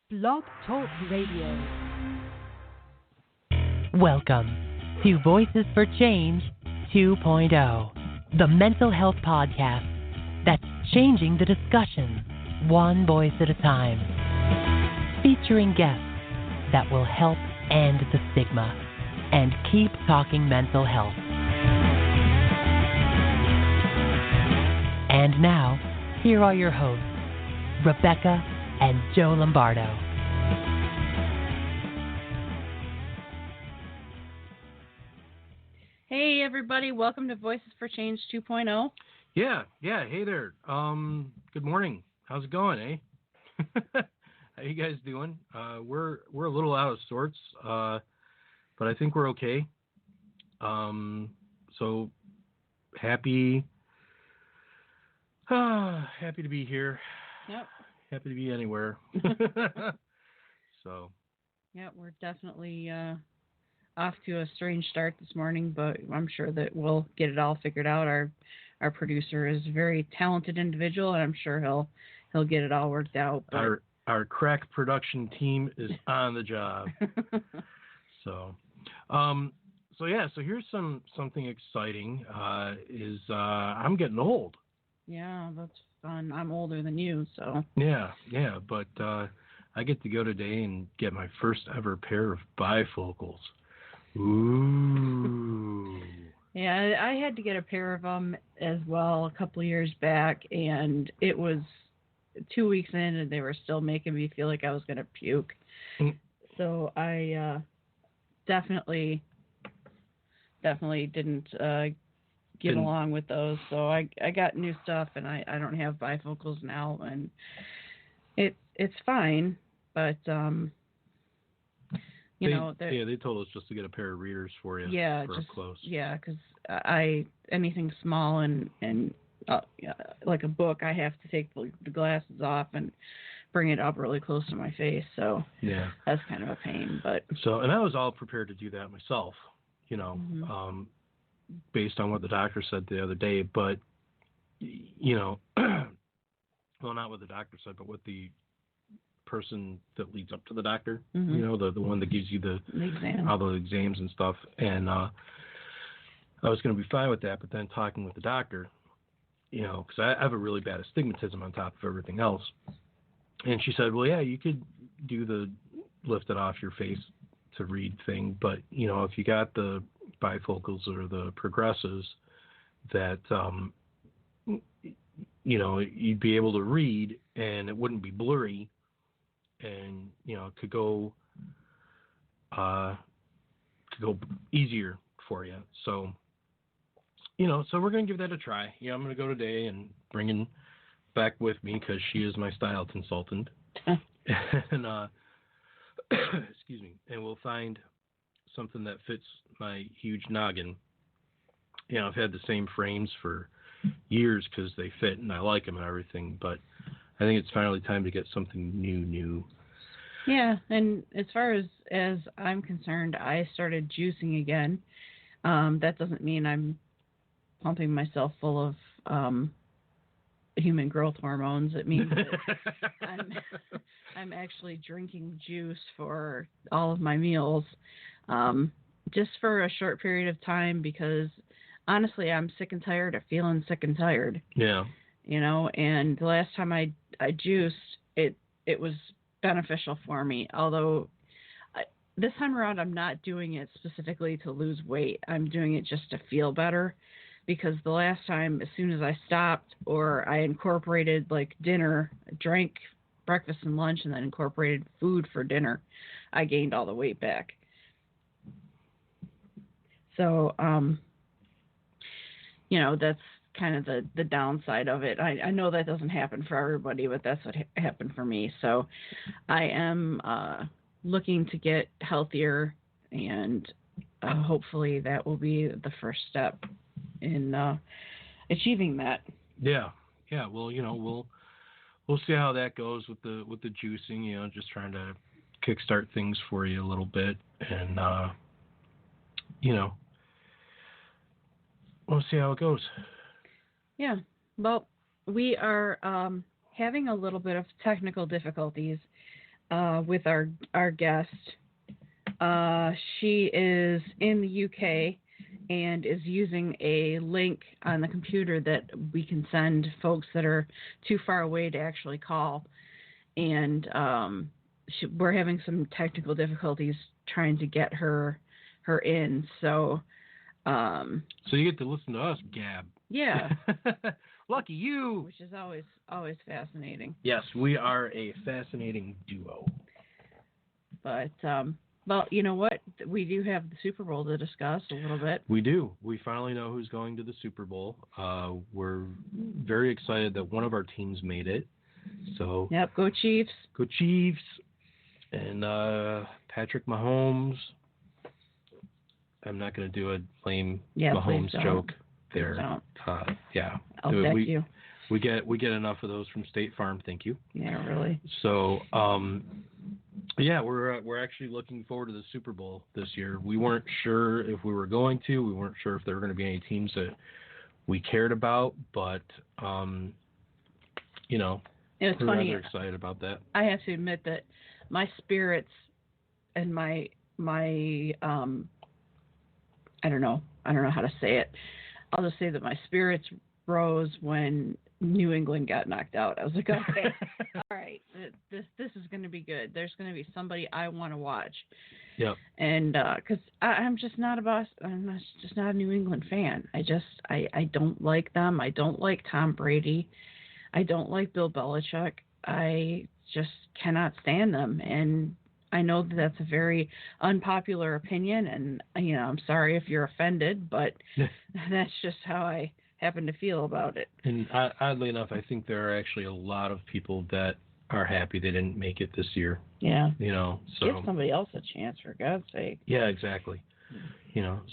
Blog Talk Radio. Welcome to Voices for Change 2.0, the mental health podcast that's changing the discussion one voice at a time, featuring guests that will help end the stigma and keep talking mental health. And now, here are your hosts, Rebecca and Joe Lombardo. Hey everybody, welcome to Voices for Change 2.0. Yeah, hey there. Good morning. How's it going, eh? How you guys doing? We're a little out of sorts, but I think we're okay. So happy to be here. Yep. Happy to be anywhere. So. Yeah, we're definitely off to a strange start this morning, but I'm sure that we'll get it all figured out. Our producer is a very talented individual, and I'm sure he'll get it all worked out. But... Our crack production team is on the job. So here's something exciting. I'm getting old. Yeah, that's fun. I'm older than you, so. Yeah, but I get to go today and get my first ever pair of bifocals. Ooh. Yeah, I had to get a pair of them as well a couple of years back, and it was 2 weeks in, and they were still making me feel like I was going to puke. So I definitely didn't get along with those. So I got new stuff, and I don't have bifocals now, and it's fine, but they told us just to get a pair of readers for you. Yeah, for just up close. Yeah, because anything small and like a book, I have to take the glasses off and bring it up really close to my face. So yeah, that's kind of a pain. But and I was all prepared to do that myself, based on what the doctor said the other day. But well, not what the doctor said, but what the person that leads up to the doctor, the one that gives you all the exams and stuff. And I was going to be fine with that, but then talking with the doctor, because I have a really bad astigmatism on top of everything else. And she said, well, yeah, you could do the lift it off your face to read thing, but, if you got the bifocals or the progressives that, you'd be able to read and it wouldn't be blurry and, it could go easier for you. So, so we're going to give that a try. Yeah, I'm going to go today and bring in back with me because she is my style consultant. And, excuse me, and we'll find something that fits my huge noggin. I've had the same frames for years because they fit and I like them and everything, but I think it's finally time to get something new. Yeah, and as far as I'm concerned, I started juicing again. That doesn't mean I'm pumping myself full of human growth hormones. It means that I'm actually drinking juice for all of my meals, just for a short period of time, because honestly, I'm sick and tired of feeling sick and tired. Yeah. And the last time I juiced, it was beneficial for me. Although this time around, I'm not doing it specifically to lose weight. I'm doing it just to feel better, because the last time, as soon as I stopped or I incorporated like dinner, drank breakfast and lunch, and then incorporated food for dinner, I gained all the weight back. So, that's kind of the downside of it. I know that doesn't happen for everybody, but that's what happened for me. So I am looking to get healthier, and hopefully that will be the first step in achieving that. Yeah. Well, we'll see how that goes with the juicing. Just trying to kickstart things for you a little bit, and we'll see how it goes. Yeah. Well, we are having a little bit of technical difficulties. with our guest. She is in the UK and is using a link on the computer that we can send folks that are too far away to actually call. And we're having some technical difficulties trying to get her in. So you get to listen to us gab. Yeah. Lucky you. Which is always fascinating. Yes, we are a fascinating duo. But well, you know what? We do have the Super Bowl to discuss a little bit. We do. We finally know who's going to the Super Bowl. We're very excited that one of our teams made it. So. Yep. Go Chiefs. Go Chiefs. And Patrick Mahomes. I'm not going to do a lame Mahomes joke there. Yeah. I'll deck you. We get enough of those from State Farm. Thank you. Yeah, really. So, yeah, we're actually looking forward to the Super Bowl this year. We weren't sure if we were going to. We weren't sure if there were going to be any teams that we cared about, but you know, we're rather excited about that. I have to admit that my spirits and my I don't know how to say it. I'll just say that my spirits rose when New England got knocked out. I was like, okay, all right, this is going to be good. There's going to be somebody I want to watch. Yep. And because I'm just not a New England fan. I don't like them. I don't like Tom Brady. I don't like Bill Belichick. I just cannot stand them. And I know that that's a very unpopular opinion, and I'm sorry if you're offended, but that's just how I happen to feel about it. And oddly enough, I think there are actually a lot of people that are happy they didn't make it this year. Yeah. So give somebody else a chance, for God's sake. Yeah, exactly.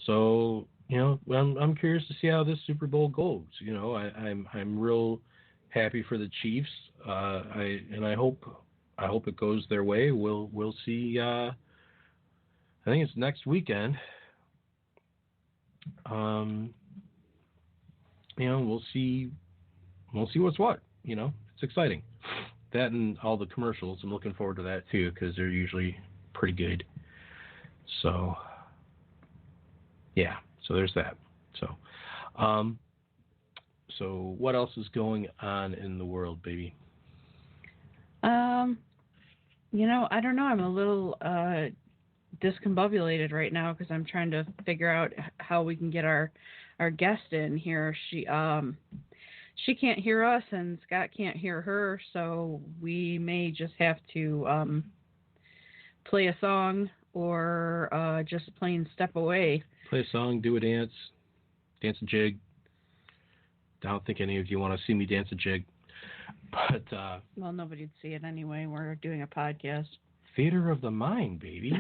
So I'm curious to see how this Super Bowl goes. I'm real happy for the Chiefs. I hope it goes their way. We'll see. I think it's next weekend. We'll see what's what. It's exciting. That and all the commercials. I'm looking forward to that too because they're usually pretty good. So yeah. So there's that. So what else is going on in the world, baby? I don't know. I'm a little discombobulated right now because I'm trying to figure out how we can get our guest in here. She can't hear us and Scott can't hear her, so we may just have to play a song or just plain step away. Play a song, do a dance a jig. I don't think any of you want to see me dance a jig. But well, nobody'd see it anyway. We're doing a podcast. Theater of the mind, baby.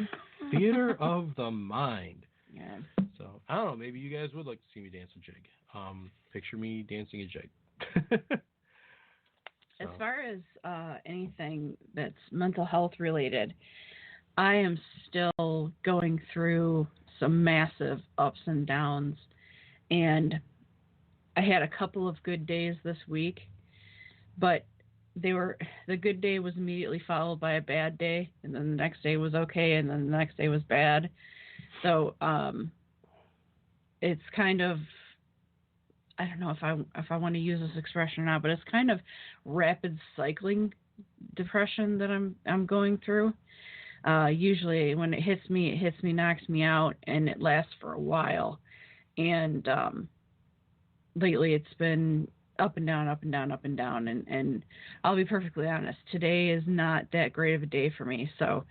Theater of the mind. Yeah. So I don't know. Maybe you guys would like to see me dance a jig. Picture me dancing a jig. As far as anything that's mental health related, I am still going through some massive ups and downs, and I had a couple of good days this week. But the good day was immediately followed by a bad day, and then the next day was okay, and then the next day was bad. So it's kind of, I don't know if I want to use this expression or not, but it's kind of rapid cycling depression that I'm going through. Usually when it hits me, knocks me out, and it lasts for a while. And lately it's been up and down, and I'll be perfectly honest, today is not that great of a day for me, so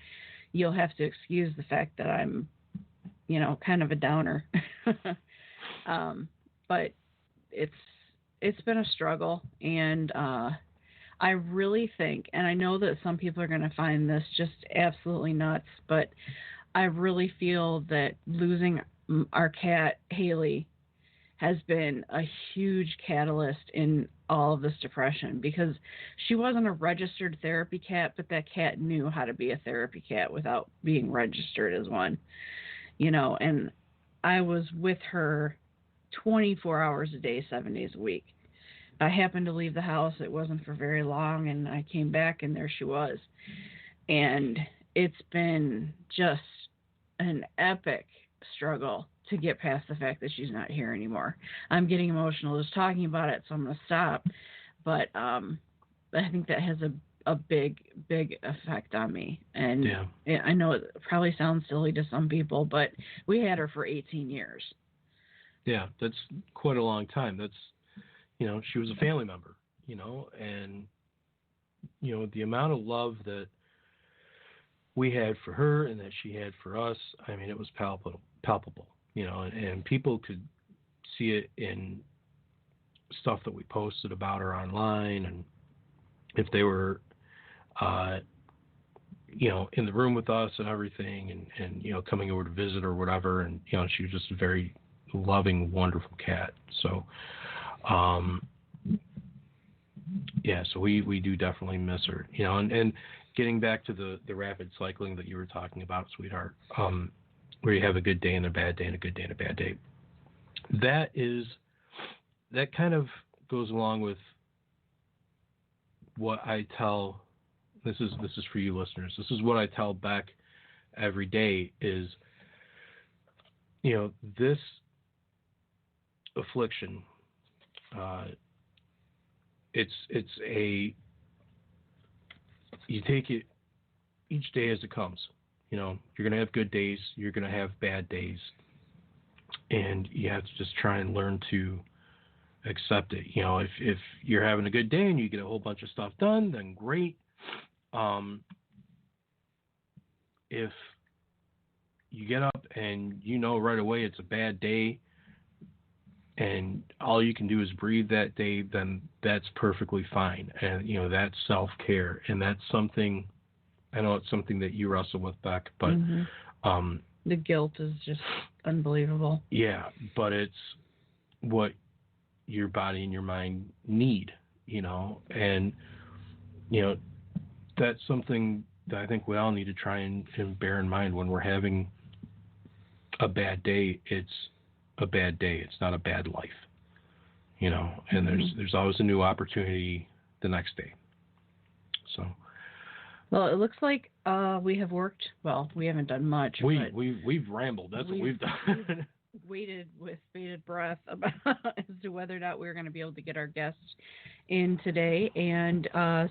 you'll have to excuse the fact that I'm, kind of a downer. But it's been a struggle, and I really think, and I know that some people are going to find this just absolutely nuts, but I really feel that losing our cat, Haley, has been a huge catalyst in all of this depression, because she wasn't a registered therapy cat, but that cat knew how to be a therapy cat without being registered as one, and I was with her 24 hours a day, 7 days a week. I happened to leave the house. It wasn't for very long, and I came back, and there she was. And it's been just an epic struggle to get past the fact that she's not here anymore. I'm getting emotional just talking about it, so I'm going to stop. But I think that has a big effect on me. And I know it probably sounds silly to some people, but we had her for 18 years. Yeah, that's quite a long time. That's, she was a family member, and, the amount of love that we had for her and that she had for us, I mean, it was palpable, and people could see it in stuff that we posted about her online, and if they were, in the room with us and everything, and coming over to visit or whatever, and she was just a very loving, wonderful cat. So, so we do definitely miss her, and getting back to the rapid cycling that you were talking about, sweetheart, where you have a good day and a bad day and a good day and a bad day. That kind of goes along with what I tell. This is for you listeners. This is what I tell Beck every day is, this affliction, you take it each day as it comes. You're going to have good days, you're going to have bad days, and you have to just try and learn to accept it. If you're having a good day and you get a whole bunch of stuff done, then great. If you get up and right away it's a bad day and all you can do is breathe that day, then that's perfectly fine. And, that's self-care. And that's something, I know it's something that you wrestle with, Beck, but the guilt is just unbelievable. Yeah, but it's what your body and your mind need, and, that's something that I think we all need to try and bear in mind when we're having a bad day. It's a bad day. It's not a bad life, and there's always a new opportunity the next day. So. Well, it looks like we have worked. Well, we haven't done much. We've rambled. That's what we've done. Waited with bated breath about as to whether or not we were going to be able to get our guests in today, and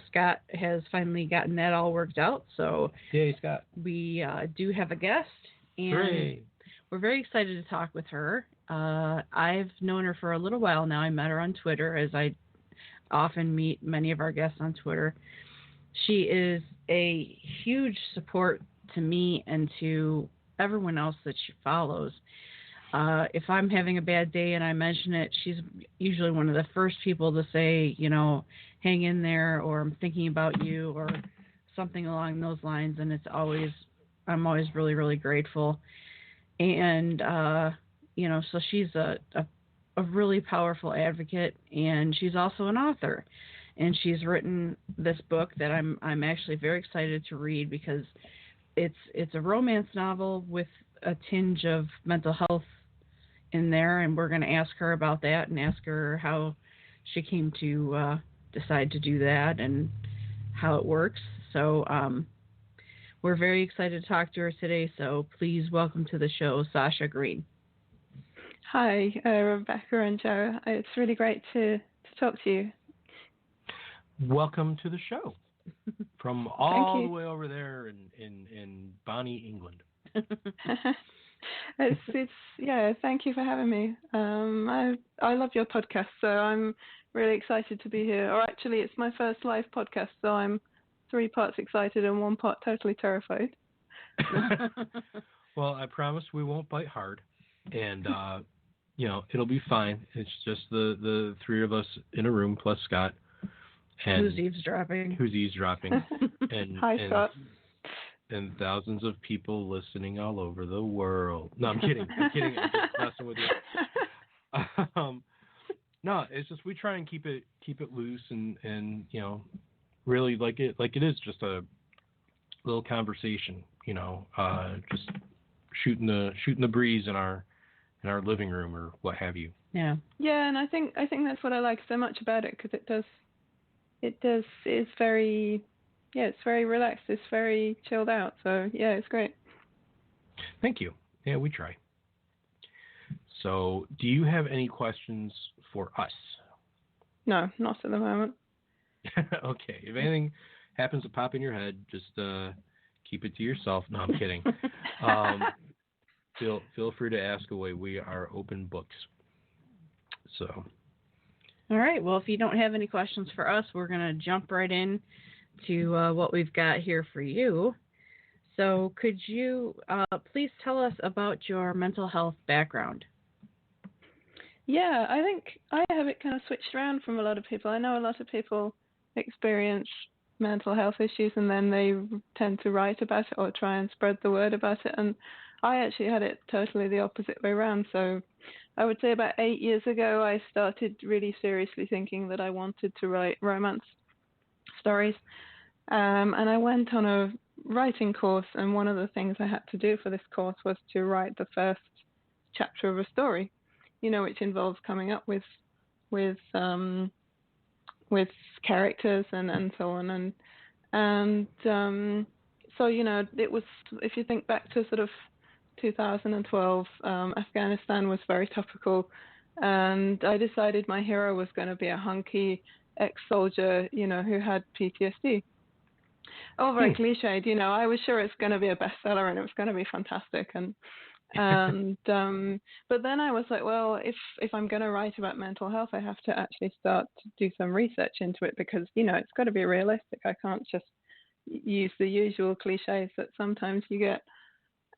Scott has finally gotten that all worked out. So, yay, Scott! We do have a guest, and we're very excited to talk with her. I've known her for a little while now. I met her on Twitter, as I often meet many of our guests on Twitter. She is a huge support to me and to everyone else that she follows. If I'm having a bad day and I mention it, she's usually one of the first people to say, hang in there, or I'm thinking about you, or something along those lines. And I'm always really, really grateful. And, so she's a really powerful advocate, and she's also an author. And she's written this book that I'm actually very excited to read, because it's a romance novel with a tinge of mental health in there, and we're going to ask her about that and ask her how she came to decide to do that and how it works. So we're very excited to talk to her today, so please welcome to the show, Sasha Greene. Hi, Rebecca and Joe. It's really great to talk to you. Welcome to the show from all the way over there in Bonnie, England. Thank you for having me. I love your podcast, so I'm really excited to be here. Or actually, it's my first live podcast, so I'm 3 parts excited and 1 part totally terrified. Well, I promise we won't bite hard, and it'll be fine. It's just the 3 of us in a room plus Scott. And who's eavesdropping? And, Hi, Scott. And thousands of people listening all over the world. No, I'm kidding. I'm just messing with you. No, it's just we try and keep it loose and really like it is just a little conversation. Just shooting the breeze in our living room or what have you. Yeah. Yeah, and I think that's what I like so much about it, because it's very it's very relaxed. It's very chilled out. So yeah, it's great. Thank you. Yeah, we try. So, do you have any questions for us? No, not at the moment. Okay. If anything happens to pop in your head, just keep it to yourself. No, I'm kidding. Feel free to ask away. We are open books. So. All right. Well, if you don't have any questions for us, we're going to jump right in to what we've got here for you. So could you please tell us about your mental health background? Yeah, I think I have it kind of switched around from a lot of people. I know a lot of people experience mental health issues and then they tend to write about it or try and spread the word about it. And I actually had it totally the opposite way around. So I would say about 8 years ago, I started really seriously thinking that I wanted to write romance stories. And I went on a writing course, and one of the things I had to do for this course was to write the first chapter of a story, which involves coming up with characters and so on. And so, it was, if you think back to sort of 2012, Afghanistan was very topical, and I decided my hero was going to be a hunky ex-soldier, who had PTSD. All very cliched, I was sure it's going to be a bestseller and it was going to be fantastic. And but then I was like, well, if I'm going to write about mental health, I have to actually start to do some research into it because, it's got to be realistic. I can't just use the usual cliches that sometimes you get.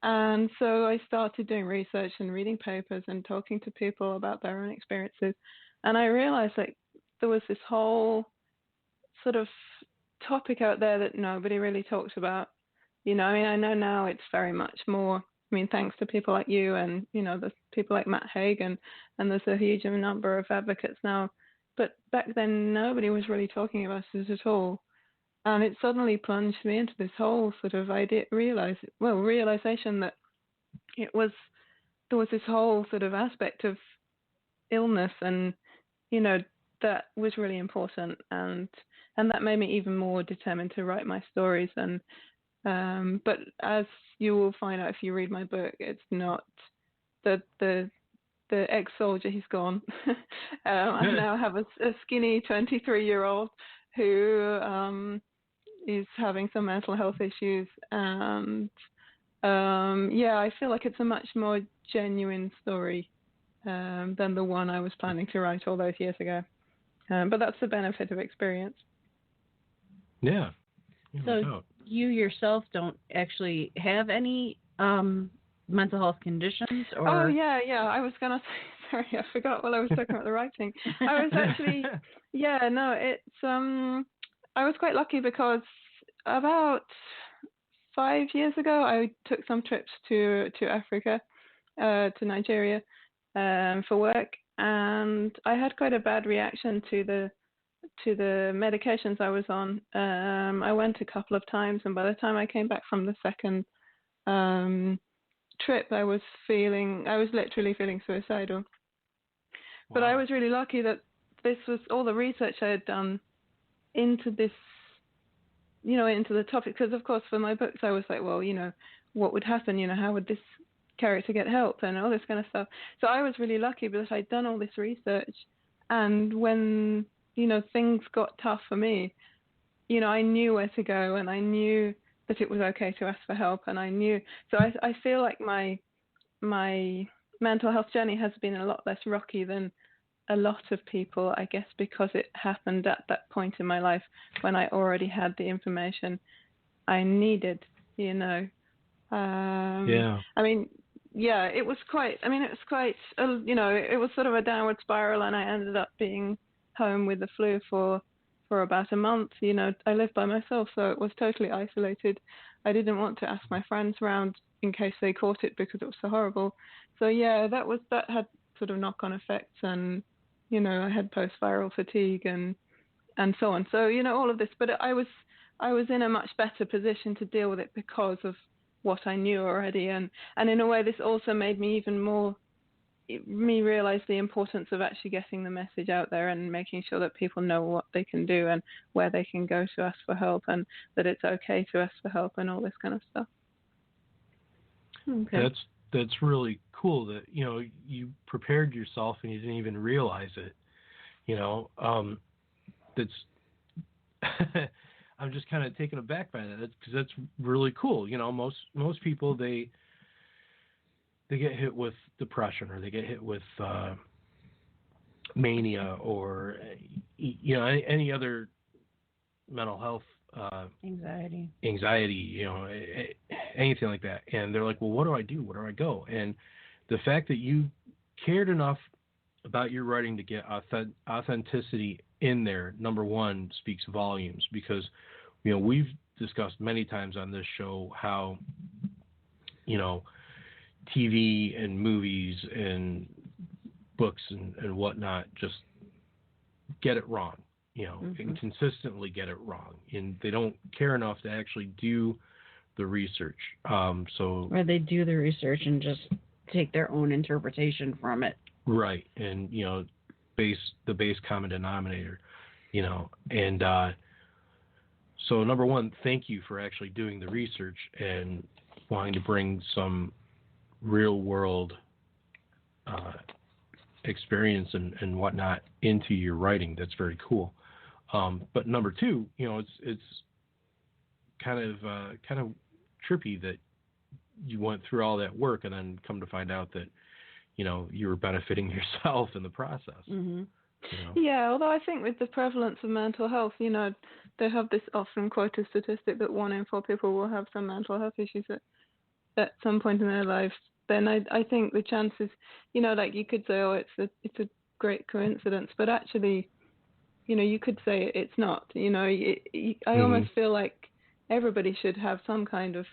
And so I started doing research and reading papers and talking to people about their own experiences. And I realized like there was this whole sort of topic out there that nobody really talks about. I know now it's very much more, thanks to people like you and, there's people like Matt Haig and there's a huge number of advocates now. But back then, nobody was really talking about it at all. And it suddenly plunged me into this whole sort of realization that there was this whole sort of aspect of illness and, that was really important. And that made me even more determined to write my stories. And but as you will find out if you read my book, it's not the ex-soldier. He's gone. I now have a skinny 23-year-old who is having some mental health issues, and I feel like it's a much more genuine story than the one I was planning to write all those years ago. But that's the benefit of experience. Yeah. So you yourself don't actually have any mental health conditions? Or? Oh, yeah. I was going to say, sorry, I forgot while I was talking about the writing. I was actually, I was quite lucky because about 5 years ago, I took some trips to Africa, to Nigeria, for work, and I had quite a bad reaction to the medications I was on. I went a couple of times, and by the time I came back from the second trip, I was literally feeling suicidal. Wow. But I was really lucky that this was all the research I had done into this, into the topic, because of course for my books I was like, well, what would happen, how would this character get help and all this kind of stuff. So I was really lucky because I'd done all this research, and when things got tough for me, I knew where to go, and I knew that it was okay to ask for help, and I knew. So I feel like my mental health journey has been a lot less rocky than a lot of people, I guess, because it happened at that point in my life when I already had the information I needed, It was quite, it was sort of a downward spiral, and I ended up being home with the flu for about a month. I lived by myself, so it was totally isolated. I didn't want to ask my friends around in case they caught it because it was so horrible. So that had sort of knock-on effects, and I had post-viral fatigue and so on. So all of this, but I was in a much better position to deal with it because of what I knew already, and in a way this also made me even more me realize the importance of actually getting the message out there and making sure that people know what they can do and where they can go to ask for help, and that it's okay to ask for help and all this kind of stuff. Okay. That's really cool that, you know, you prepared yourself and you didn't even realize it. You know, that's I'm just kind of taken aback by that, because that's really cool. You know, most people, they get hit with depression, or they get hit with mania, or, you know, any other mental health anxiety, you know, anything like that, and they're like, well, what do I do? Where do I go? And the fact that you cared enough about your writing to get authenticity in there, number one, speaks volumes, because, you know, we've discussed many times on this show how, you know, TV and movies and books and whatnot just get it wrong, you know, and consistently get it wrong, and they don't care enough to actually do the research. Or they do the research and just take their own interpretation from it. Right, and, you know, the base common denominator, you know, and so number one, thank you for actually doing the research and wanting to bring some real world experience and whatnot into your writing. That's very cool. But number two, you know, it's kind of trippy that you went through all that work and then come to find out that, you know, you were benefiting yourself in the process. Mm-hmm. You know? Yeah, although I think with the prevalence of mental health, you know, they have this often quoted statistic that 1 in 4 people will have some mental health issues at some point in their lives. Then I think the chances, you know, like you could say, oh, it's a great coincidence, but actually, you know, you could say it's not. You know, I almost feel like everybody should have some kind of,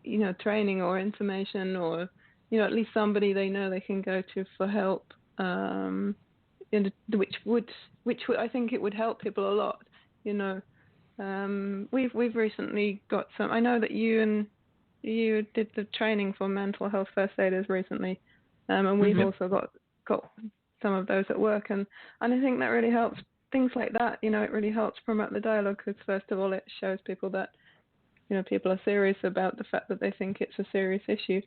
you know, training or information, or, you know, at least somebody they know they can go to for help, which would I think it would help people a lot. You know, we've recently got some. I know that you did the training for mental health first aiders recently, and we've also got some of those at work, and I think that really helps. Things like that, you know, it really helps promote the dialogue, because first of all, it shows people that, you know, people are serious about the fact that they think it's a serious issue,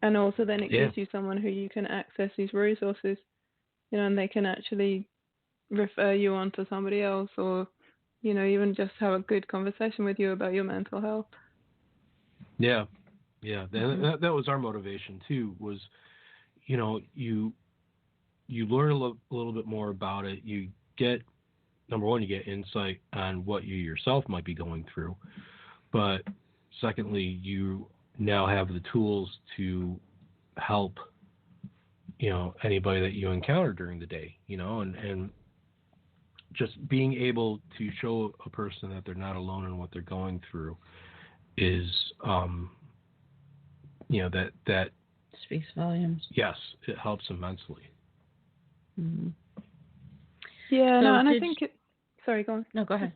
and also then it gives you someone who you can access these resources, you know, and they can actually refer you on to somebody else, or, you know, even just have a good conversation with you about your mental health. Yeah. That was our motivation too. Was, you know, you learn a little bit more about it. You get, number one, you get insight on what you yourself might be going through, but secondly, you now have the tools to help, you know, anybody that you encounter during the day, you know, and just being able to show a person that they're not alone in what they're going through is, you know, that speaks volumes. Yes, it helps immensely. Mm-hmm. Yeah, so no, and I think it. Sorry, go on. No, go ahead.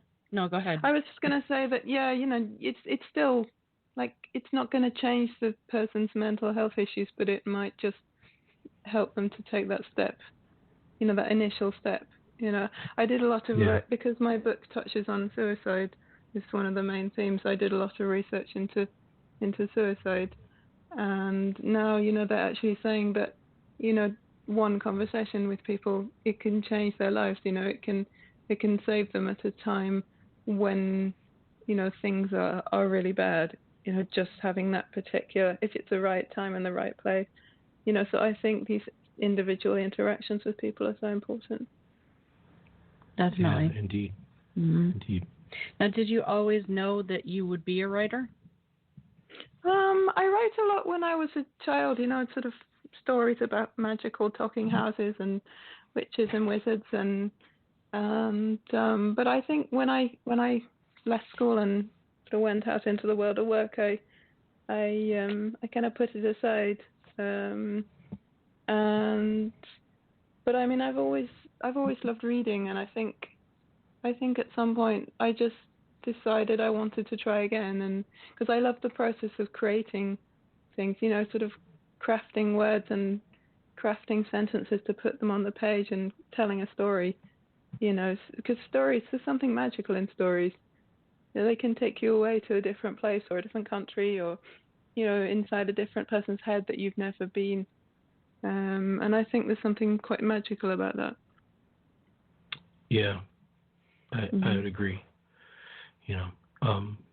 I was just going to say that, yeah, you know, it's still, like, it's not going to change the person's mental health issues, but it might just help them to take that step, you know, that initial step. You know, I did a lot of because my book touches on suicide. It's one of the main themes. I did a lot of research into suicide, and now, you know, they're actually saying that, you know, one conversation with people, it can change their lives. You know, it can save them at a time when, you know, things are really bad. You know, just having that particular, if it's the right time and the right place. You know, so I think these individual interactions with people are so important. Definitely. Yeah, indeed. Mm-hmm. Indeed. Now, did you always know that you would be a writer? I wrote a lot when I was a child, you know, sort of stories about magical talking houses and witches and wizards, and but I think when I left school and sort of went out into the world of work, I kind of put it aside. But I mean, I've always loved reading, and I think at some point I just decided I wanted to try again, and because I love the process of creating things, you know, sort of crafting words and crafting sentences to put them on the page and telling a story, you know, because stories, there's something magical in stories. You know, they can take you away to a different place or a different country, or, you know, inside a different person's head that you've never been. And I think there's something quite magical about that. Yeah, I would agree. You know,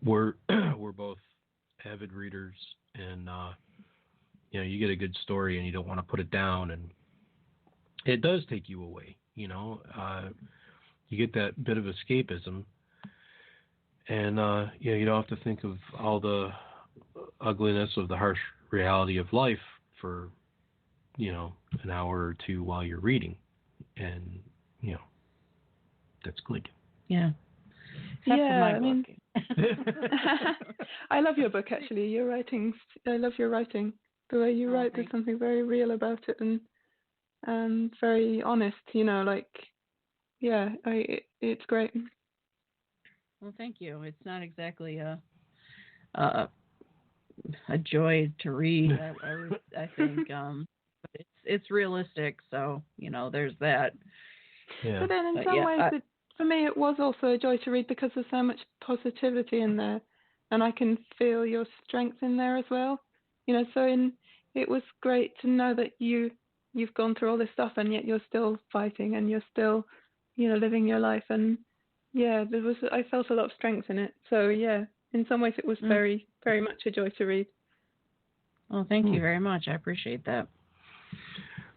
we're both avid readers, and you know, you get a good story and you don't want to put it down, and it does take you away. You know, you get that bit of escapism, and you know, you don't have to think of all the ugliness of the harsh reality of life for, you know, an hour or two while you're reading, and you know, that's good. Yeah. Except for my book. I love your book, actually. Your writing, I love your writing. The way you write, there's something very real about it, and very honest, you know, like, yeah, it's great. Well, thank you. It's not exactly a joy to read, I think, but it's realistic, so, you know, there's that. Yeah. But then in some ways, for me, it was also a joy to read because there's so much positivity in there, and I can feel your strength in there as well. You know, so it was great to know that you've gone through all this stuff, and yet you're still fighting, and you're still, you know, living your life. And yeah, I felt a lot of strength in it. So yeah, in some ways, it was very, very much a joy to read. Well, thank you very much. I appreciate that.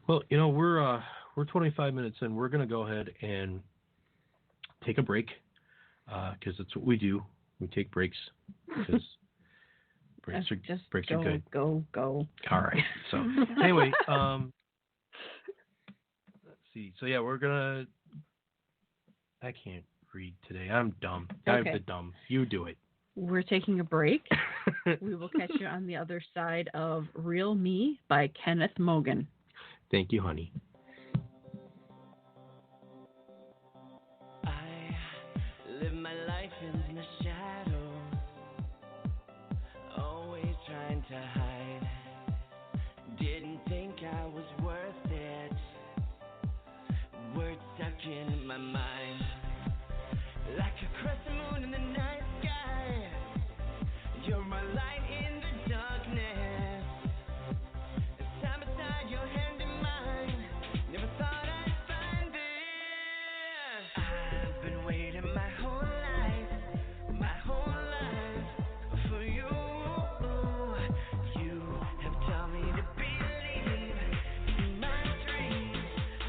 Well, you know, we're 25 minutes in. We're going to go ahead and take a break, because that's what we do. We take breaks because breaks are good. Go. All right. So anyway, let's see. So yeah, I can't read today. I'm dumb. Okay. I'm the dumb. You do it. We're taking a break. We will catch you on the other side of Real Me by Kenneth Mogan. Thank you, honey. Live my life in the shadows, always trying to hide. Didn't think I was worth it. Words stuck in my mind, like a crescent moon in the night sky. You're my light in the darkness. Time beside your hand in mine. Never thought I'd find this. I've been waiting my whole life for you. You have taught me to believe in my dreams,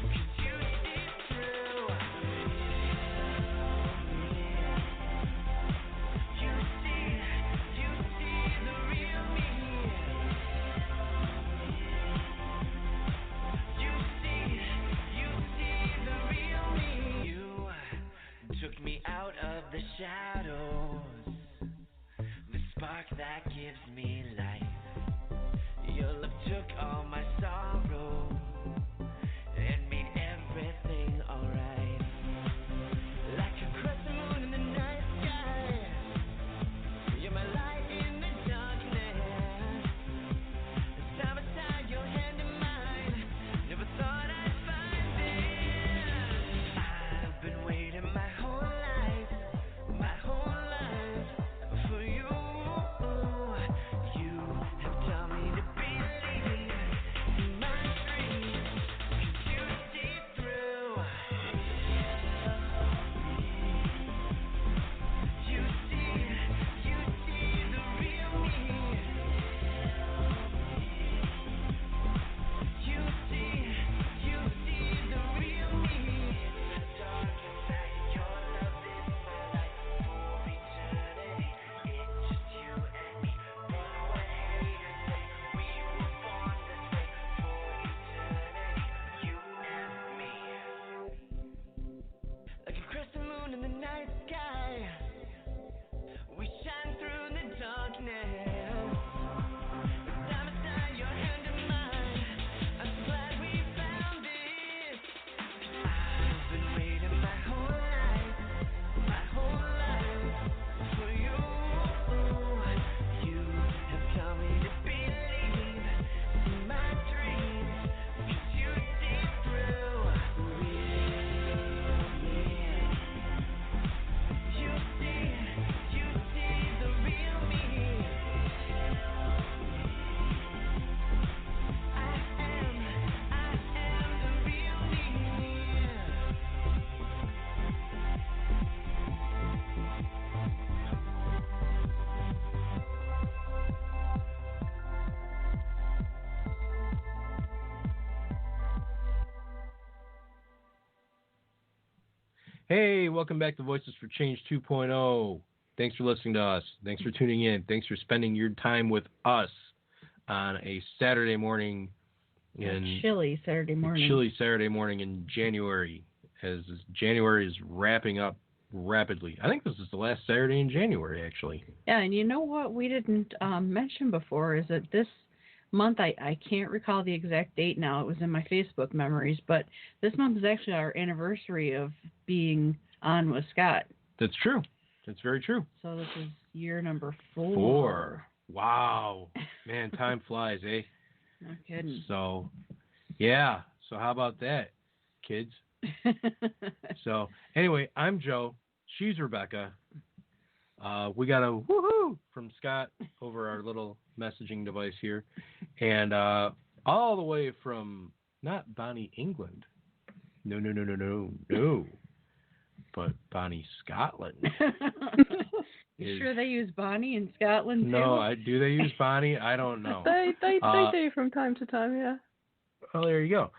'cause you see through. You see the real me. You see the real me. You took me out of the shadows, the spark that gives me life. Your love took all my sorrow and made everything alright. Like a crescent moon in the night sky, you're my light in the darkness. Time beside your hand in mine, never thought I'd find this. I've been waiting my whole life for you. You have taught me to believe in my Hey, welcome back to Voices for Change 2.0. Thanks for listening to us. Thanks for tuning in. Thanks for spending your time with us on a Saturday morning. Chilly Saturday morning. Chilly Saturday morning in January, as January is wrapping up rapidly. I think this is the last Saturday in January, actually. Yeah, and you know what we didn't mention before is that this month, I can't recall the exact date now. It was in my Facebook memories, but this month is actually our anniversary of being on with Scott. That's true. That's very true. So this is year number 4. 4. Wow. Man, time flies, eh? No kidding. So, yeah. So how about that, kids? So, anyway, I'm Joe. She's Rebecca. We got a woohoo from Scott over our little messaging device here. And all the way from, not Bonnie, England. No. But Bonnie, Scotland. You sure they use Bonnie in Scotland too? No, do they use Bonnie? I don't know. They do from time to time, yeah. Oh, there you go.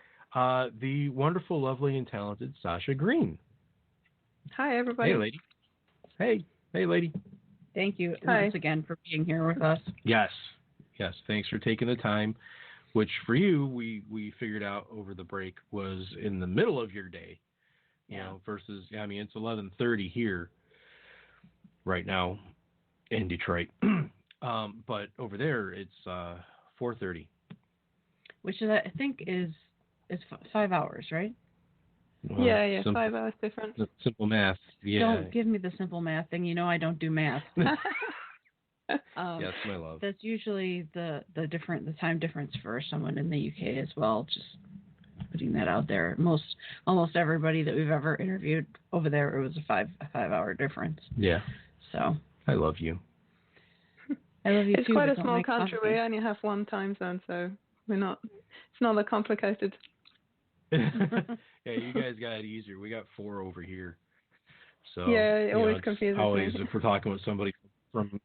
The wonderful, lovely, and talented Sasha Greene. Hi, everybody. Hey, lady. Hey, lady. Thank you once again for being here with us. Yes. Thanks for taking the time, which for you, we figured out over the break was in the middle of your day. You know, versus, I mean, it's 11:30 here right now in Detroit. But over there, it's 4:30. Which is, I think is 5 hours, right? Well, yeah, 5 hours difference. Simple math. Yeah. Don't give me the simple math thing. You know I don't do math. Yes, my love. That's usually the time difference for someone in the UK as well. Just putting that out there. Almost everybody that we've ever interviewed over there, it was a 5 hour difference. Yeah. So I love you. I love you it's too. It's quite a small country. We only have one time zone, so it's not that complicated. Yeah, you guys got it easier. We got 4 over here. So yeah, it always confuses me. If we're talking with somebody from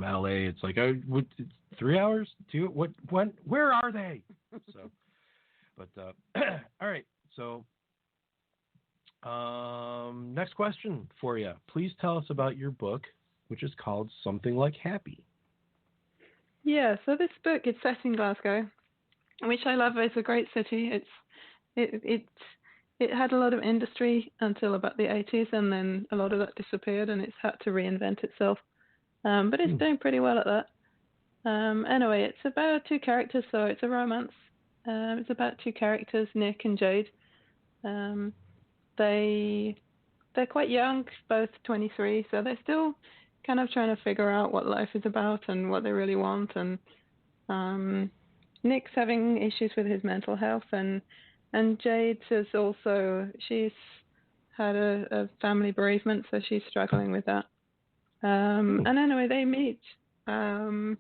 LA, it's like, it's 3 hours? 2? What? When? Where are they? So, but all right. So, next question for you. Please tell us about your book, which is called Something Like Happy. Yeah. So this book is set in Glasgow, which I love. It's a great city. It had a lot of industry until about the 80s, and then a lot of that disappeared, and it's had to reinvent itself. But it's doing pretty well at that. Anyway, it's about 2 characters, so it's a romance. It's about 2 characters, Nick and Jade. They're quite young, both 23, so they're still kind of trying to figure out what life is about and what they really want. And Nick's having issues with his mental health, and Jade is also, she's had a family bereavement, so she's struggling with that. And anyway, they meet, and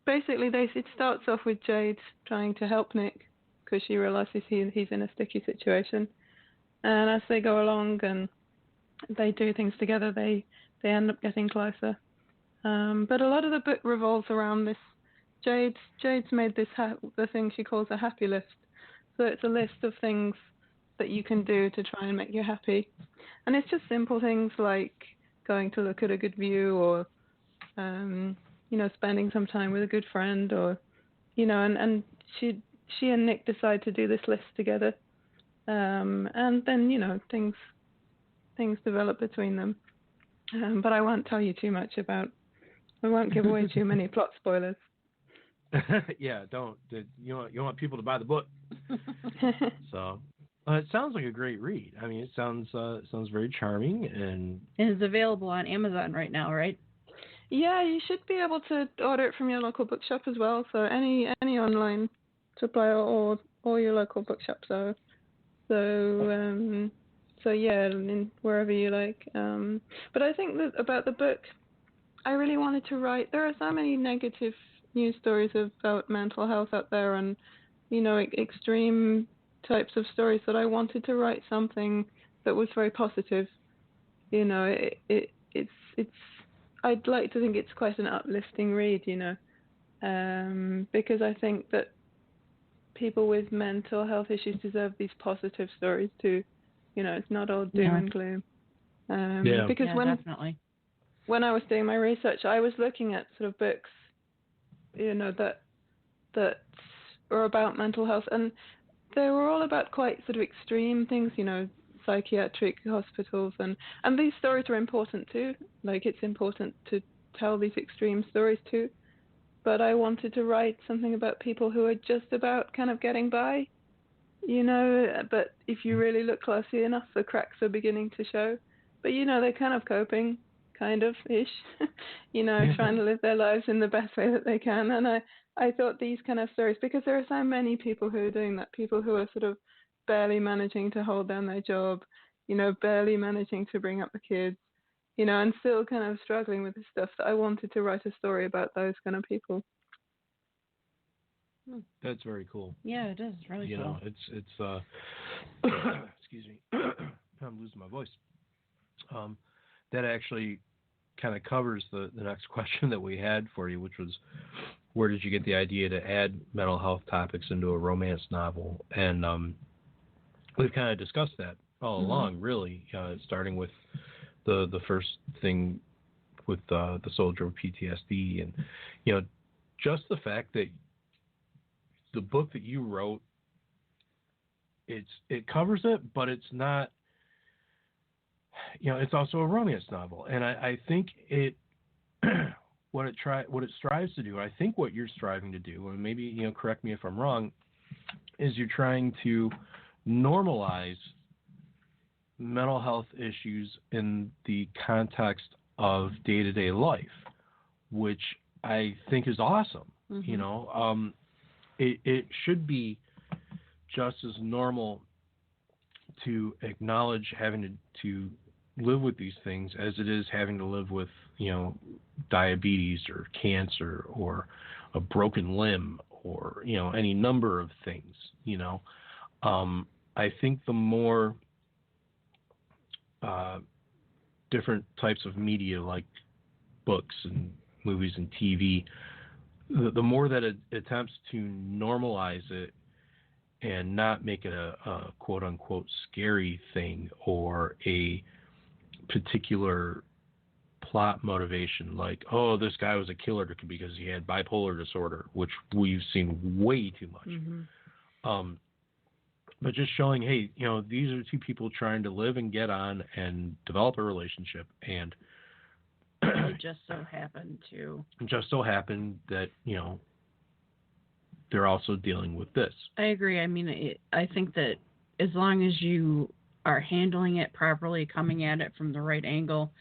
basically it starts off with Jade trying to help Nick because she realizes he's in a sticky situation. And as they go along and they do things together, they end up getting closer. But a lot of the book revolves around this. Jade's made this the thing she calls a happy list. So it's a list of things that you can do to try and make you happy. And it's just simple things like going to look at a good view, or spending some time with a good friend, or and she and Nick decide to do this list together. And then things develop between them. But I won't tell you too much I won't give away too many plot spoilers. Yeah, don't. You want people to buy the book. So it sounds like a great read. I mean, it sounds very charming, and it's available on Amazon right now, right? Yeah, you should be able to order it from your local bookshop as well. So any online supply or your local bookshop. So yeah, wherever you like. But I think that about the book, I really wanted to write. There are so many negative news stories about mental health out there, and extreme types of stories, that I wanted to write something that was very positive. It's I'd like to think it's quite an uplifting read, because I think that people with mental health issues deserve these positive stories too. You know, it's not all doom and gloom. Because definitely. When I was doing my research, I was looking at sort of books, you know, that were about mental health, and they were all about quite sort of extreme things, you know, psychiatric hospitals, and these stories are important too. Like, it's important to tell these extreme stories too. But I wanted to write something about people who are just about kind of getting by, you know, but if you really look closely enough, the cracks are beginning to show. But, you know, they're kind of coping, kind of-ish, you know, trying to live their lives in the best way that they can. And I thought these kind of stories, because there are so many people who are doing that, people who are sort of barely managing to hold down their job, you know, barely managing to bring up the kids, you know, and still kind of struggling with this stuff, that I wanted to write a story about those kind of people. That's very cool. Yeah, it is really cool. You know, it's excuse me, I'm losing my voice. That actually kind of covers the next question that we had for you, which was, where did you get the idea to add mental health topics into a romance novel? And we've kind of discussed that all along, really, starting with the first thing with the soldier with PTSD, and, you know, just the fact that the book that you wrote, it covers it, but it's not, you know, it's also a romance novel. And I think it what it strives to do, I think what you're striving to do, and maybe, you know, correct me if I'm wrong, is you're trying to normalize mental health issues in the context of day-to-day life, which I think is awesome. You know, it should be just as normal to acknowledge having to live with these things as it is having to live with, you know, diabetes or cancer or a broken limb or, you know, any number of things, you know. I think the more different types of media, like books and movies and TV, the more that it attempts to normalize it and not make it a quote-unquote scary thing or a particular plot motivation, like, oh, this guy was a killer because he had bipolar disorder, which we've seen way too much. But just showing, hey, you know, these are two people trying to live and get on and develop a relationship, and it just so happened that, you know, they're also dealing with this. I agree. I mean, I think that as long as you are handling it properly, coming at it from the right angle,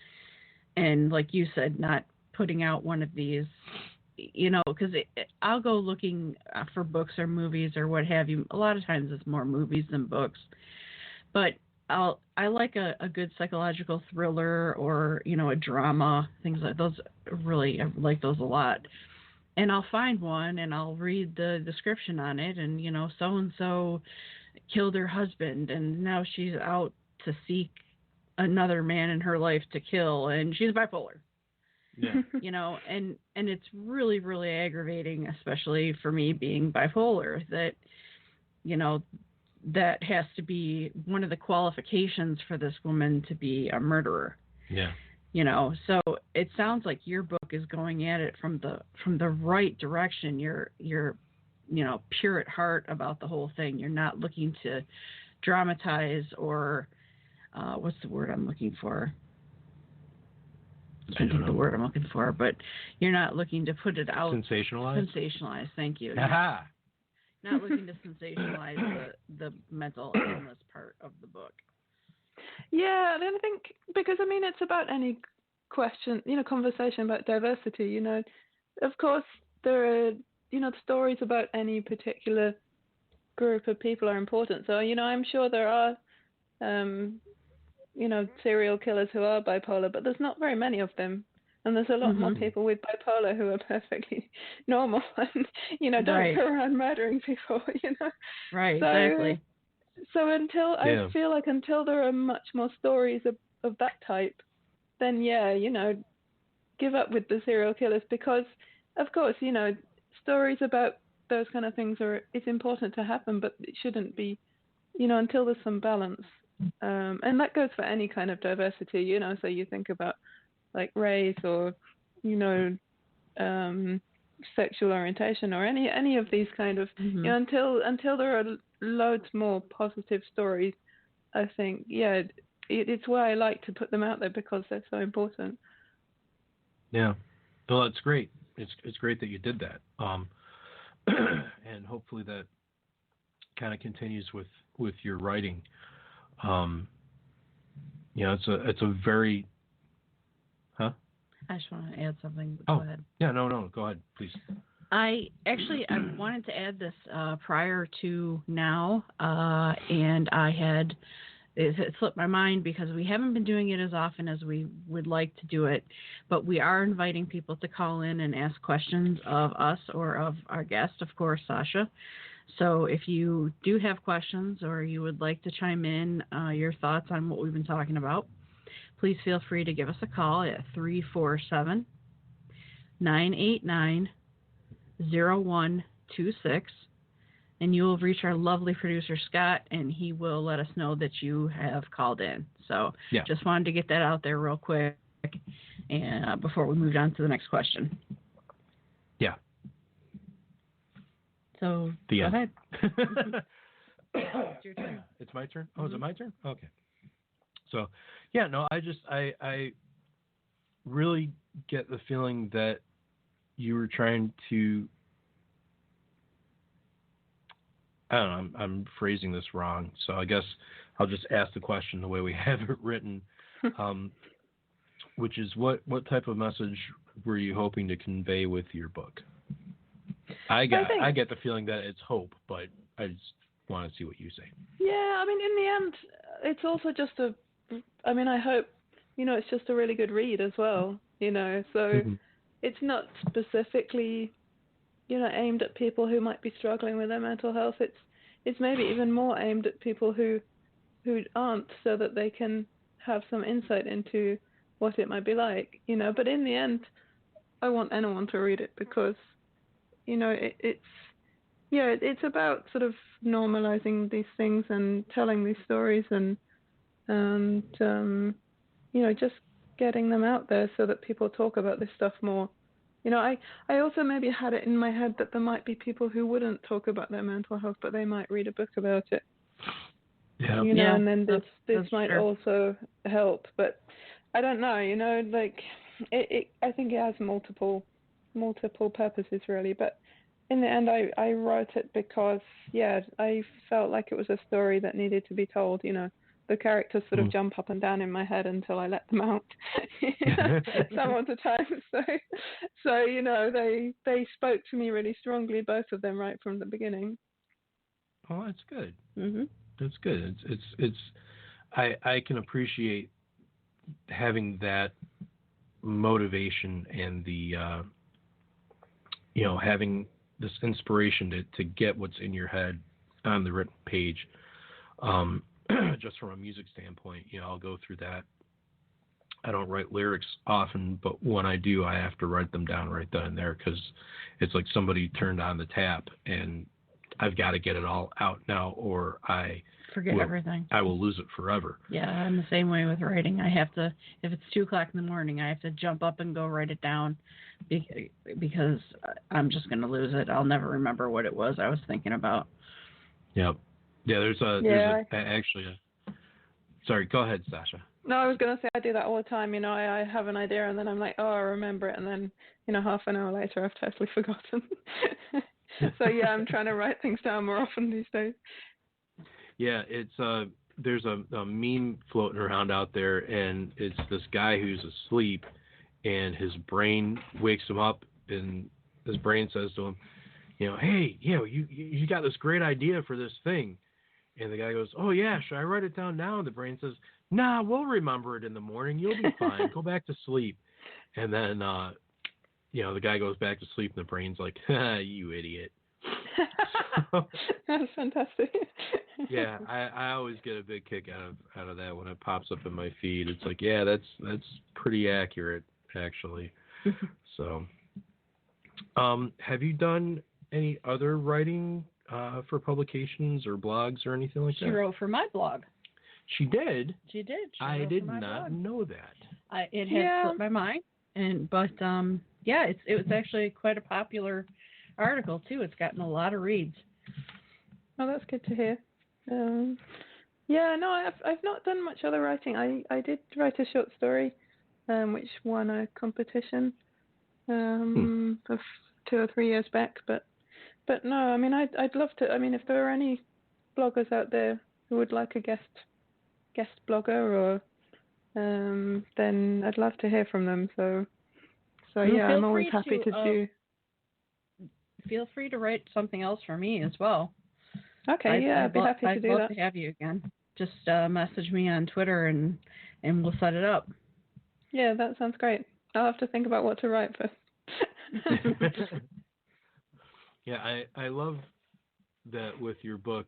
and like you said, not putting out one of these, you know, because I'll go looking for books or movies or what have you. A lot of times it's more movies than books, but I like a good psychological thriller or, you know, a drama, things like those. Really, I like those a lot. And I'll find one and I'll read the description on it, and, you know, so-and-so killed her husband and now she's out to seek another man in her life to kill, and she's bipolar. Yeah. You know, and it's really, really aggravating, especially for me being bipolar, that, you know, that has to be one of the qualifications for this woman to be a murderer. Yeah. You know, so it sounds like your book is going at it from the right direction. You're you know, pure at heart about the whole thing. You're not looking to dramatize or what's the word I'm looking for? I don't know the word I'm looking for, but you're not looking to put it out. Sensationalize. Thank you. Aha. Not looking to sensationalize the mental illness part of the book. Yeah, and I think, because, I mean, it's about any question, you know, conversation about diversity, you know. Of course, there are, you know, stories about any particular group of people are important. So, you know, I'm sure there are, you know, serial killers who are bipolar, but there's not very many of them. And there's a lot more people with bipolar who are perfectly normal and, you know, don't go around murdering people, you know. Right, exactly. So I feel like until there are much more stories of that type, then, yeah, you know, give up with the serial killers, because, of course, you know, stories about those kind of things it's important to happen, but it shouldn't be, until there's some balance. And that goes for any kind of diversity, so you think about like race or, sexual orientation or any of these kind of, until there are loads more positive stories, I think, it's why I like to put them out there, because they're so important. Yeah. Well, it's great. It's great that you did that. And hopefully that kind of continues with your writing. It's a very, huh? I just want to add something. Go ahead. Yeah, no, go ahead, please. I wanted to add this prior to now, and it slipped my mind because we haven't been doing it as often as we would like to do it, but we are inviting people to call in and ask questions of us or of our guest, of course, Sasha. So if you do have questions or you would like to chime in your thoughts on what we've been talking about, please feel free to give us a call at 347-989-0126. And you will reach our lovely producer, Scott, and he will let us know that you have called in. So just wanted to get that out there real quick and before we moved on to the next question. Yeah. So go ahead. It's your turn. It's my turn? Oh, Is it my turn? Okay. So, I really get the feeling that you were trying to, I don't know, I'm phrasing this wrong, so I guess I'll just ask the question the way we have it written, which is what type of message were you hoping to convey with your book? I get the feeling that it's hope, but I just want to see what you say. Yeah, I mean, in the end, it's also just I hope, it's just a really good read as well, so it's not specifically aimed at people who might be struggling with their mental health. It's maybe even more aimed at people who aren't, so that they can have some insight into what it might be like, But in the end, I want anyone to read it because, it's about sort of normalizing these things and telling these stories and just getting them out there so that people talk about this stuff more. I also maybe had it in my head that there might be people who wouldn't talk about their mental health, but they might read a book about it. Yeah. And then this might also help. But I don't know, like I think it has multiple purposes really. But in the end, I wrote it because I felt like it was a story that needed to be told. The characters sort of jump up and down in my head until I let them out, some of the time. So they spoke to me really strongly, both of them, right from the beginning. Oh, that's good. That's good. It's I can appreciate having that motivation and the having this inspiration to get what's in your head on the written page. Just from a music standpoint, I'll go through that. I don't write lyrics often, but when I do, I have to write them down right then and there because it's like somebody turned on the tap and I've got to get it all out now or I forget everything. I will lose it forever. Yeah, I'm the same way with writing. I have to, if it's 2:00 in the morning, I have to jump up and go write it down because I'm just going to lose it. I'll never remember what it was I was thinking about. Yep. Yeah, sorry, go ahead, Sasha. No, I was going to say I do that all the time. I have an idea and then I'm like, oh, I remember it. And then, half an hour later, I've totally forgotten. So, I'm trying to write things down more often these days. Yeah, it's there's a meme floating around out there, and it's this guy who's asleep, and his brain wakes him up, and his brain says to him, hey, you got this great idea for this thing. And the guy goes, oh, yeah, should I write it down now? And the brain says, nah, we'll remember it in the morning. You'll be fine. Go back to sleep. And then, the guy goes back to sleep, and the brain's like, you idiot. That's fantastic. Yeah, I always get a big kick out of that when it pops up in my feed. It's like, yeah, that's pretty accurate, actually. So, have you done any other writing for publications or blogs or anything like that? She wrote for my blog. She did? She did. I did not know that. It had slipped my mind, but it was actually quite a popular article too. It's gotten a lot of reads. Oh, that's good to hear. I've not done much other writing. I did write a short story, which won a competition of 2 or 3 years back. But no, I mean, I'd love to. I mean, if there are any bloggers out there who would like a guest blogger, or then I'd love to hear from them. So yeah, I'm always happy to do. Feel free to write something else for me as well. Okay, I'd be happy to do that. I'd love to have you again. Just message me on Twitter and we'll set it up. Yeah, that sounds great. I'll have to think about what to write first. Yeah, I love that with your book.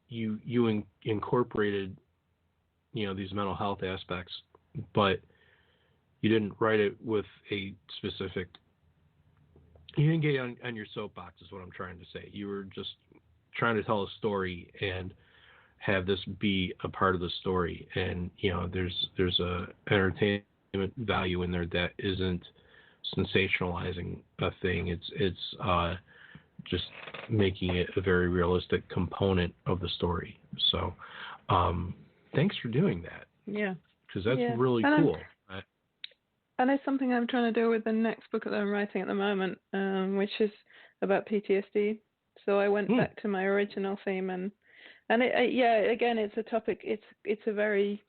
You incorporated these mental health aspects, but you didn't write it with a specific. You didn't get on your soapbox, is what I'm trying to say. You were just trying to tell a story and have this be a part of the story. And there's a entertainment value in there that isn't sensationalizing a thing. It's just making it a very realistic component of the story. So, thanks for doing that. Yeah. Because that's really cool. And it's something I'm trying to do with the next book that I'm writing at the moment, which is about PTSD. So I went back to my original theme, and again, it's a topic. It's a very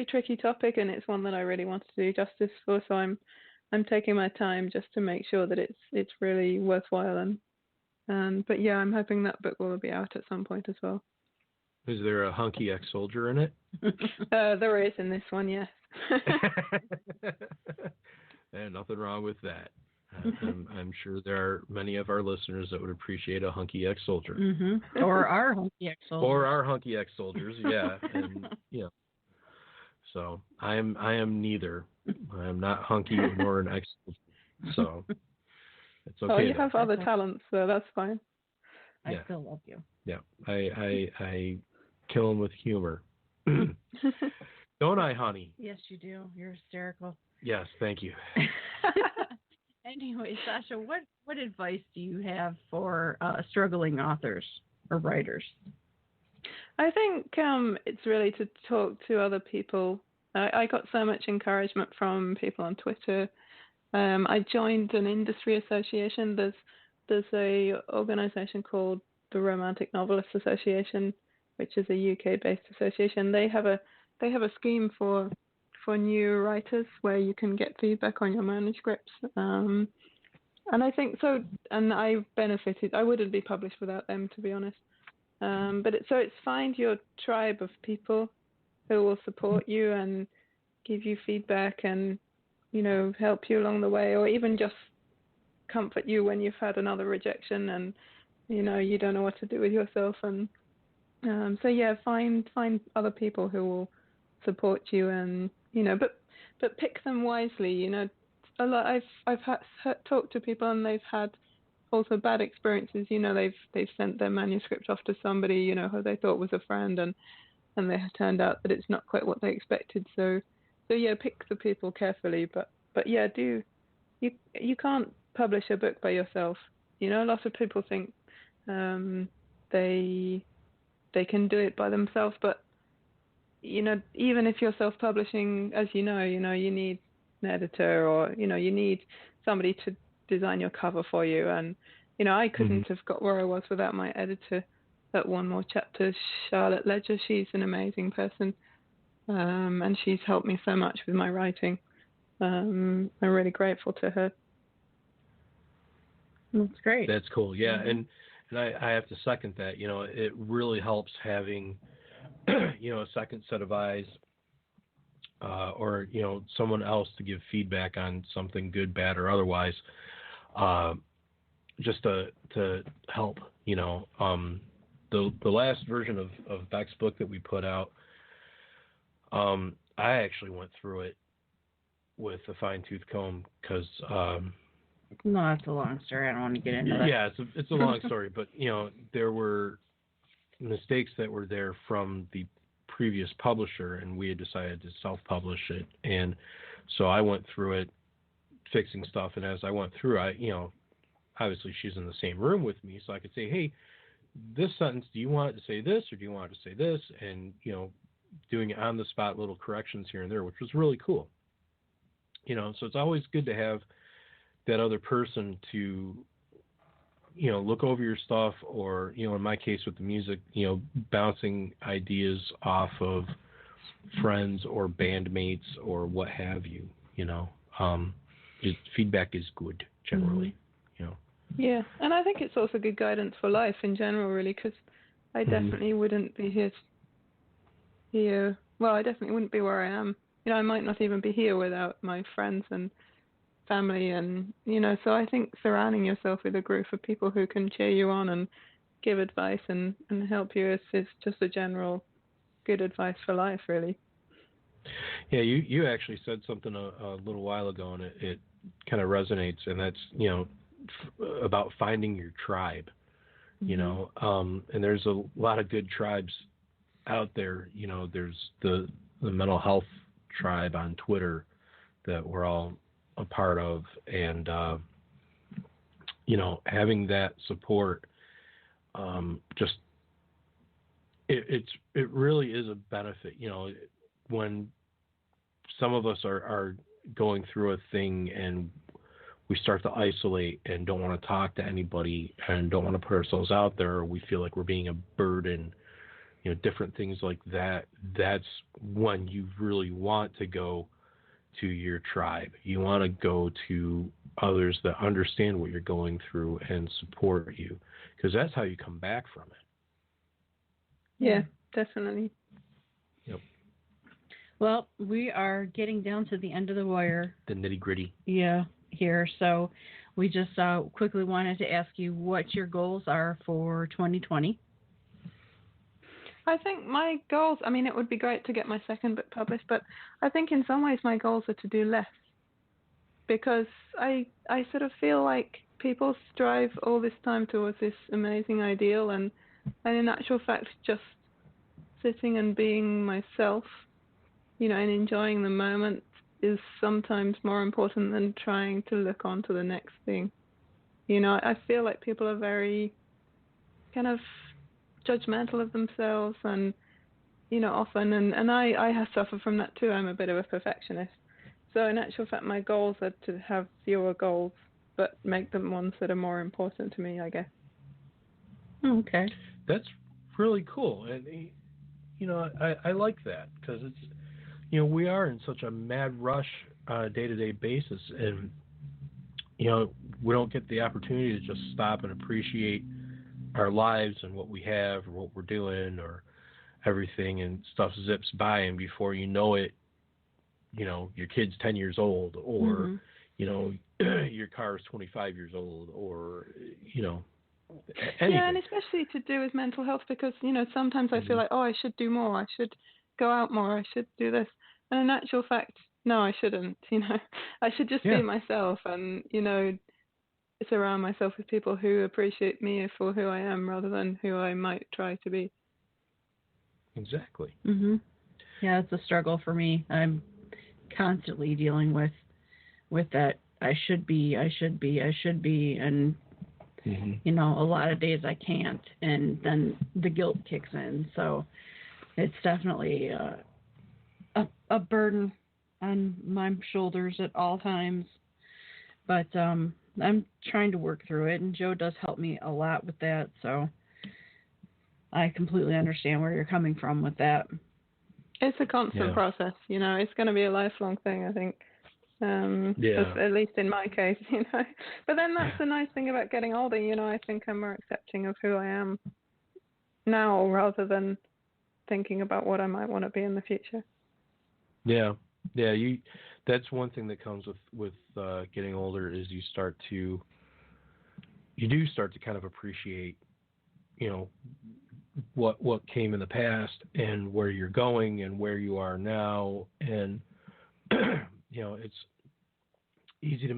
tricky topic, and it's one that I really want to do justice for. So I'm taking my time just to make sure that it's really worthwhile. But yeah, I'm hoping that book will be out at some point as well. Is there a hunky ex-soldier in it? There is in this one, yes. And nothing wrong with that. I'm sure there are many of our listeners that would appreciate a hunky ex-soldier. Mm-hmm. Or our hunky ex-soldiers. Or our hunky ex-soldiers, yeah. And so I am neither. I am not hunky nor an ex-soldier. So it's okay. Oh, you have other talents, so that's fine. I still love you. Yeah, I kill him with humor. Don't I, honey? Yes, you do. You're hysterical. Yes, thank you. Anyway, Sasha, what advice do you have for struggling authors or writers? I think it's really to talk to other people. I got so much encouragement from people on Twitter. I joined an industry association. There's a organization called the Romantic Novelists Association, which is a UK-based association. They have a scheme for new writers where you can get feedback on your manuscripts. And I think so. And I benefited. I wouldn't be published without them, to be honest. But it's find your tribe of people who will support you and give you feedback and help you along the way, or even just comfort you when you've had another rejection and you don't know what to do with yourself. And so yeah, find other people who will support you, and but pick them wisely. A lot I've talked to people and they've had also bad experiences. They've sent their manuscript off to somebody who they thought was a friend, and they turned out that it's not quite what they expected. So yeah, pick the people carefully, but yeah, you can't publish a book by yourself. Lots of people think they can do it by themselves, but even if you're self-publishing, as you need an editor, or you need somebody to design your cover for you. And I couldn't have got where I was without my editor at One More Chapter, Charlotte Ledger. She's an amazing person, and she's helped me so much with my writing. I'm really grateful to her. That's great. That's cool. Yeah, and I have to second that. It really helps having a second set of eyes, or someone else to give feedback on something good, bad, or otherwise, just to help. The last version of Beck's book that we put out, I actually went through it with a fine-tooth comb because No, that's a long story. I don't want to get into that. Yeah, it's a long story, but there were mistakes that were there from the previous publisher, and we had decided to self-publish it. And so I went through it, fixing stuff, and as I went through, obviously she's in the same room with me, so I could say, hey, this sentence, do you want it to say this, or do you want it to say this? And doing on the spot little corrections here and there, which was really cool. So it's always good to have that other person to look over your stuff, or in my case with the music, bouncing ideas off of friends or bandmates or what have you. Just feedback is good generally. Yeah, and I think it's also good guidance for life in general, really, because I definitely wouldn't be here. Well, I definitely wouldn't be where I am. I might not even be here without my friends and family, and so I think surrounding yourself with a group of people who can cheer you on and give advice and help you is just a general good advice for life, really. Yeah, you actually said something a little while ago, and it kind of resonates, and that's about finding your tribe. And there's a lot of good tribes out there. There's the mental health tribe on Twitter that we're all a part of, and having that support, just it really is a benefit. When some of us are going through a thing and we start to isolate and don't want to talk to anybody and don't want to put ourselves out there, or we feel like we're being a burden, different things like that, that's when you really want to go to your tribe. You want to go to others that understand what you're going through and support you, because that's how you come back from it. Yeah, definitely. Yep. Well, we are getting down to the end of the wire. The nitty-gritty. Yeah, here. So we just quickly wanted to ask you what your goals are for 2020. I think my goals, it would be great to get my second book published, but I think in some ways my goals are to do less, because I sort of feel like people strive all this time towards this amazing ideal, and in actual fact just sitting and being myself, and enjoying the moment is sometimes more important than trying to look on to the next thing. I feel like people are very kind of judgmental of themselves, and often, and I have suffered from that too. I'm a bit of a perfectionist, so in actual fact my goals are to have fewer goals but make them ones that are more important to me, I guess. Okay, that's really cool. And I like that, because it's we are in such a mad rush on a day-to-day basis, and we don't get the opportunity to just stop and appreciate our lives and what we have or what we're doing or everything, and stuff zips by, and before you know it, your kid's 10 years old, or your car is 25 years old, or anything. Yeah, and especially to do with mental health, because sometimes I feel like, I should do more, I should go out more, I should do this, and in actual fact, no, I shouldn't. I should just be myself, and surround myself with people who appreciate me for who I am rather than who I might try to be. Exactly. Yeah, it's a struggle for me. I'm constantly dealing with that. I should be, and a lot of days I can't, and then the guilt kicks in. So it's definitely a burden on my shoulders at all times. But I'm trying to work through it, and Joe does help me a lot with that. So I completely understand where you're coming from with that. It's a constant process, It's going to be a lifelong thing, I think. At least in my case, But then that's the nice thing about getting older, I think I'm more accepting of who I am now rather than thinking about what I might want to be in the future. Yeah. That's one thing that comes with getting older, is you do start to kind of appreciate, what came in the past and where you're going and where you are now, and easy to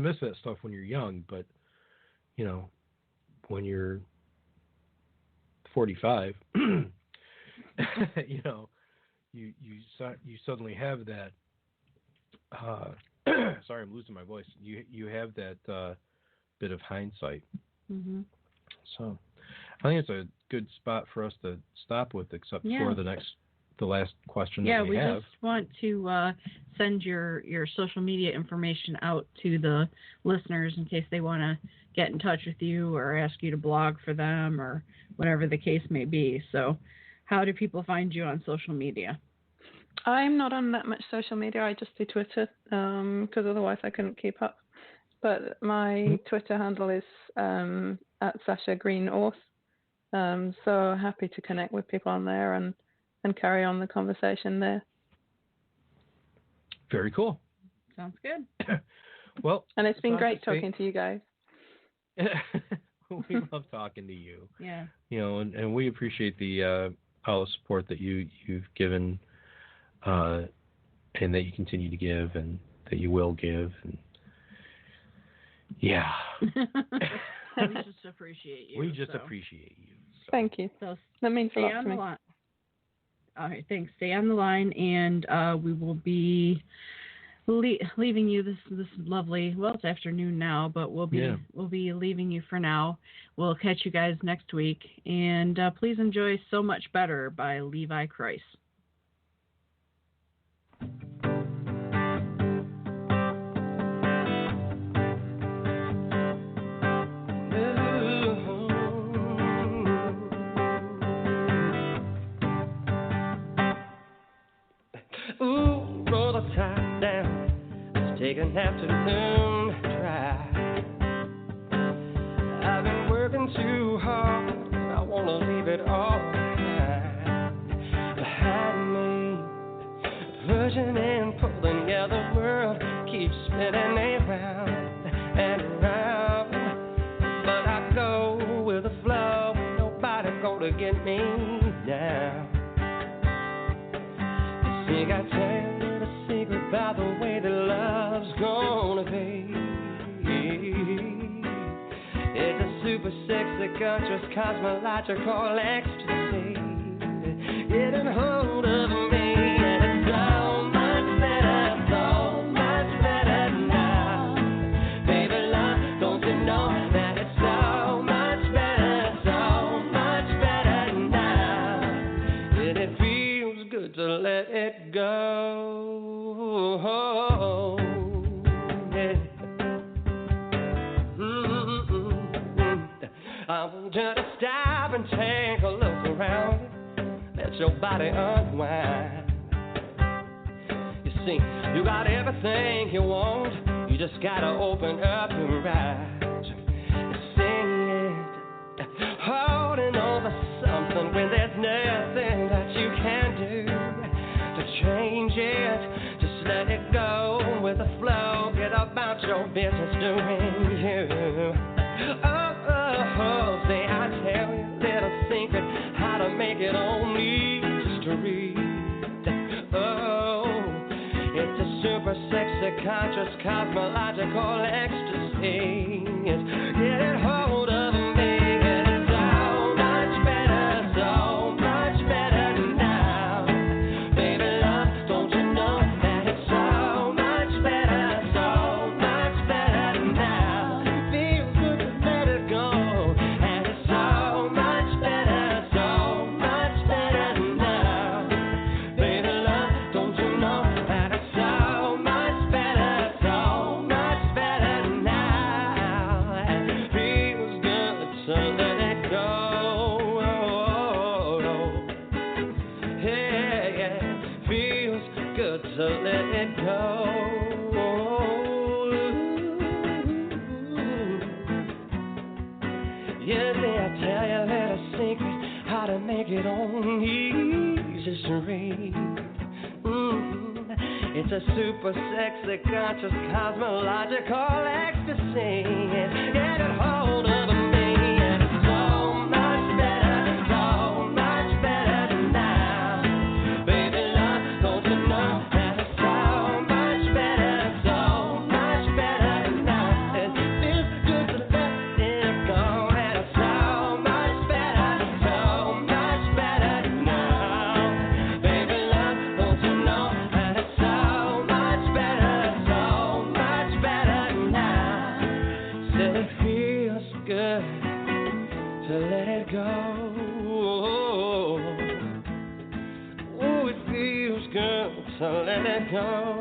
miss that stuff when you're young, but you know, when you're 45, you know, you suddenly have that. Sorry, I'm losing my voice. You have that bit of hindsight. Mm-hmm. So I think it's a good spot for us to stop with, except for the last question that we have. Yeah, we just want to send your social media information out to the listeners in case they want to get in touch with you or ask you to blog for them or whatever the case may be. So how do people find you on social media? I'm not on that much social media. I just do Twitter because otherwise I couldn't keep up. But my Twitter handle is at Sasha Greene Auth. So happy to connect with people on there and carry on the conversation there. Very cool. Sounds good. Well, and it's been great talking to you guys. We love talking to you. Yeah. You know, and we appreciate the all the support that you've given, and that you continue to give, and that you will give, and yeah. We just appreciate you. We just appreciate you. So. Thank you. So that means a lot to me. All right, thanks. Stay on the line, and we will be leaving you this lovely. Well, it's afternoon now, but we'll be leaving you for now. We'll catch you guys next week, and please enjoy "So Much Better" by Levi Christ. Ooh, roll the top down. Let's take an afternoon drive. I've been working too hard. I wanna leave it all behind me. Pushing and pulling, yeah, the world keeps spinning around and around. But I go with the flow. Nobody gonna get me down. You got to tell you the secret about the way that love's gonna be. It's a super sexy, conscious, cosmological ecstasy. Getting hold of me, and it's so much better now. Baby love, don't you know that it's so much better now. And it feels good to let it go. Yeah. I want you to stop and take a look around. Let your body unwind. You see, you got everything you want. You just gotta open up your eyes. You sing it, holding on to something when there's nothing that you can do to change it. Just let it go with the flow. Get about your business doing you. Say I tell you a little secret how to make it only history. Oh, it's a super sexy, conscious, cosmological ecstasy. It's getting hold of me. It on easy street. It's a super sexy, conscious, cosmological ecstasy. Get it hold of me. And it's so much better now. Baby love, don't you know that it's so much better gone.